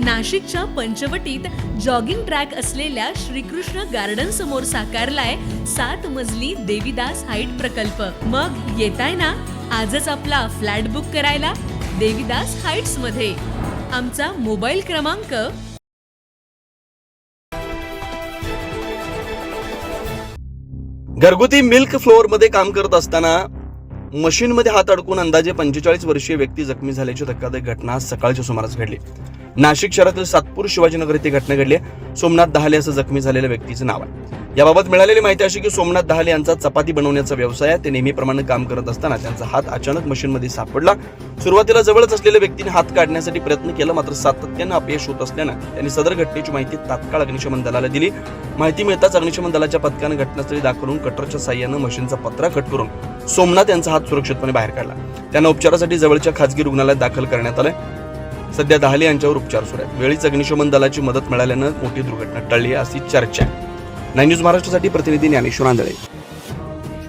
नाशिकच्या पंचवटीत jogging track असलेल्या Shrikrishna garden समोर साकारलाय 7 मजली देवीदास हाईट प्रकल्प। मग येताय ना आजच आपला फ्लॅट बुक करायला देवीदास हाईट्स मध्ये। आमचा मोबाईल क्रमांक घरगुती मिल्क फ्लोअर मध्ये काम करत असताना मशीन मध्ये हात अडकून अंदाजे 45 वर्षीय व्यक्ती जखमी झाल्याची धक्कादायक घटना आज सकाळच्या सुमारास घडली। नाशिक शहरातील सातपूर शिवाजीनगर येथे घटना घडली। सोमनाथ दहाले असं जखमी झालेल्या व्यक्तीचं नाव आहे। याबाबत मिळालेली माहिती अशी की सोमनाथ दहाले यांचा चपाती बनवण्याचा व्यवसाय आहे। ते नेहमीप्रमाणे काम करत असताना त्यांचा हात अचानक मशीनमध्ये सापडला। सुरुवातीला जवळच असलेल्या व्यक्तीने हात काढण्यासाठी प्रयत्न केला, मात्र सातत्याने अपयश होत असल्यानं त्यांनी सदर घटनेची माहिती तात्काळ अग्निशमन दलाला दिली। माहिती मिळताच अग्निशमन दलाच्या पथकाने घटनास्थळी दाखल होऊन कटरच्या साह्याने मशीनचा पत्रा कट करून सोमनाथ यांचा हात सुरक्षितपणे बाहेर काढला। त्यांना उपचारासाठी जवळच्या खासगी रुग्णालयात दाखल करण्यात आले। सध्या दहाले यांच्यावर उपचार सुरू आहेत। वेळीच अग्निशमन दलाची मदत मिळाल्यानं मोठी दुर्घटना टळली अशी चर्चा आहे। 9 न्यूज महाराष्ट्रासाठी प्रतिनिधी ज्ञानेश्वर आंधळे।